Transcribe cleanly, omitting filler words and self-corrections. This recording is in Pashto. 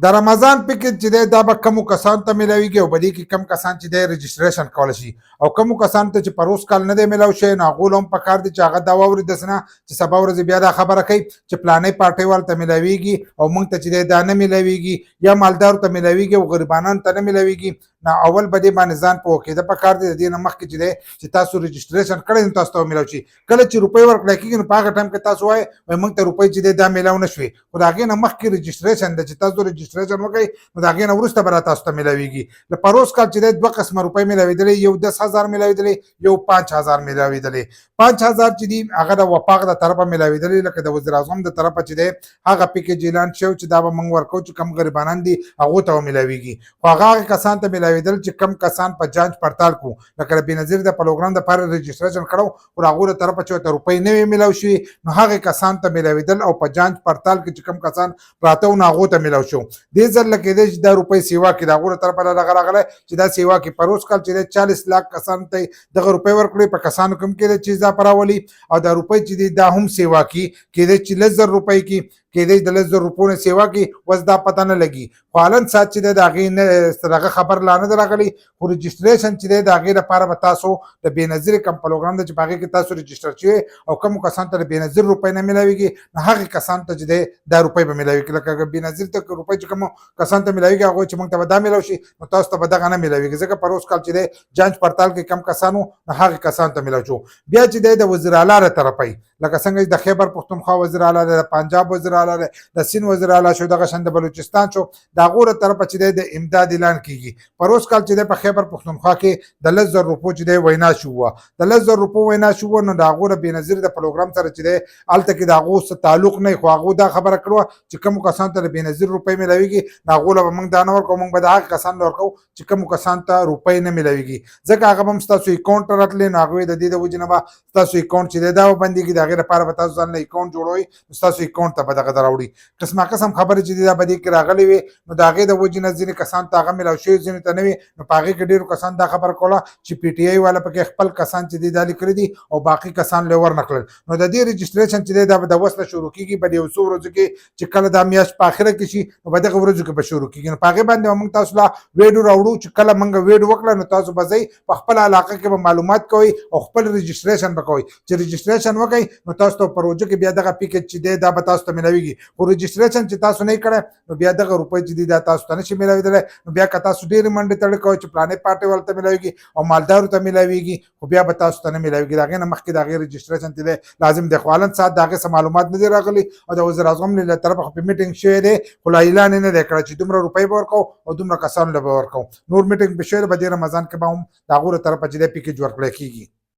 د رمضان پیکج چې دی دا به کمو کسانو ته میلاویږي او په دې کې کم کسان چې دی رجسټریشن کولی شي او کمو کسانو ته چې په روز کال نه دی میلاو شوی نو هغو له هم پکار دی چې هغه دا واوري داسې نه چې سبا ورځې بیا دا خبره کوي چې پلانۍ پارټۍ وال ته میلاویږي او موږ ته چې دی دا نه میلاویږي یا مالدارو ته میلاویږي او غریبانانو ته نه میلاویږي. نو اول به دې باندې ځان پوه کېده پکار دی د دې نه مخکې چې دی چې تاسو رجسټریشن کړی نو تاسو ته میلاو شي. کله چې روپۍ ورکړی کېږي نو په هغه ټایم کې تاسو وایئ موږ ته روپۍ چې دی دا میلاو نه شوې خو د هغې نه مخکې رجسټریشن ده چې تاسو رجسټریشن وکړئ نو د هغې نه وروسته به را تاسو ته میلاویږي. له په روز کال چې دی دوه قسمه روپۍ میلاوېدلې یو 10,000 میلاوېدلې یو 5,000 میلاوېدلې. 5,000 چې دي هغه د وفاق د طرفه میلاوېدلې لکه د وزیر اعظم د طرفه چې دی هغه پیکج اعلان شوی چې دا به موږ ورکوو چې کم غریبانان دي هغو ته میلاویږي. خو هغه کسان ته میلاوېدل چې کم کسان په جانچ پړتال کو لکه د بېنظیر د پروګرام دپاره رجسټریشن کړو خو هغو له طرفه چې ورته روپۍ نه وې میلاو شوي نو هغې کسان ته میلاوېدل او په جانچ پړتال کې چې کم کسان پراته وو نو هغو ته میلاو شو. دې ځل له کېدی چې دا روپۍ سیوا کړي د هغو له طرفه دغه راغلی چې دا سیوا کړي. په روز کال چې دی 40 لاک کسانو ته دغه روپۍ ورکړي په کسانو کې هم کېدی چې اضافه راولي او دا روپۍ چې دی دا هم سیوا کړي کېدی چې 10,000 روپۍ کې کېدی د 10,000 روپو نه سیوا کړي اوس دا پته نه لګي. خو حالن سات چې دی د هغې نه دغه خبر لا نه ده راغلی خو رجسټریشن چې دی د هغې لپاره به تاسو د بېنظیر کم پروګرام ده چې په هغې کې تاسو رجسټر شوي او کومو کسانو ته د بېنظیر روپۍ نه میلاویږي نو هغې کسانو ته چې دی دا روپۍ به میلاویږي. لکه بېنظیر ته روپۍ چې کومو کسانو ته میلاویږي هغوی چې موږ ته به دا میلاو شي نو تاسو ته به دغه نه میلاویږي ځکه په روز کال چې دی جانچ پړتال کې کم کسانو نو هغې کسانو ته میلاو شو. بیا چې دی د وزیر اعلی له طرفه لکه څنګه چې د خیبر پښتونخوا وزیر اعلی دی د پنجاب وزیر اعلی دی د سیند وزیر اعلی شو دغه شان د بلوچستان شو د هغو له طرفه چې دی د امداد اعلان کېږي. په روز کال چې دی په خیبر پښتونخوا کې د 10,000 روپو چې دی وینا شوه د 10,000 روپو وینا شوه نو د هغو د بېنظیر د پروګرام سره چې دی هلته کې د هغو څه تعلق نه خو هغو دا خبره کړې چې کومو کسانو ته د بېنظیر روپۍ میلاویږي نو هغو له به موږ دا نه ورکوو موږ به د هغه کسانو له ورکوو چې کومو کسانو ته روپۍ نه میلاویږي ځکه هغه به هم ستاسو اکاونټ ته راتلې نو هغوی د دې د وجې نه به ستاسو اکاونټ چې دی دا به بندېږي د هغې لپاره به تاسو ځان له اکاونټ جوړوئ نو ستاسو اکاونټ ته به دغه راوړي. قسمه قسم خبرې چې دي دا به دې کې راغلې وي نو د هغې د وجې نه ځینې کسانو ته هغه میلاو شوي ځینې ته نه وي نو په هغې کې ډېرو کسانو دا خبره کوله چې پی ټي آی والا پکې خپل کسان چې دي دا لیکلي دي او باقي کسان له ور نه کړل نو د دې رجسټریشن چې دی دا به د اوس نه شروع کېږي په یو څو ورځو کې چې کله دا میاشت په اخره کې شي نو په دغه ورځو کې به شروع کېږي نو په هغې باندې به موږ تاسو له ویډیو راوړو چې کله موږ ویډیو وکړه نو تاسو به ځئ په خپله علاقه کې به معلومات کوئ او خپل رجسټریشن به کوئ چې رجسټریشن وکړئ نو تاسو ته په پروژه کې بیا دغه پیکج چې دی دا به تاسو ته میلاویږي. خو رجسټریشن چې تاسو نه یې کړی نو بیا دغه روپۍ چې دي دا تاسو ته نشي میلاوېدلی نو بیا که تاسو ډېرې منډې تړې کوئ چې پلانې پارټۍ والو ته میلاویږي او مالدارو ته میلاویږي خو بیا به تاسو ته نه میلاویږي. د هغې نه مخکې د هغې رجسټریشن چې دی لازم دی. خو حالن ساعت د هغې څه معلومات نه دي راغلي او د وزیر اعظم له طرفه خو په میټینګ شوی دی خو لا اعلان یې نه دی کړی چې دومره روپۍ به ورکوو او دومره کسانو له به ورکوو. نور میټینګ په شوی دی په دې رمضان کې به هم د هغو له طرفه چې دی پیکج ورکړی کېږي.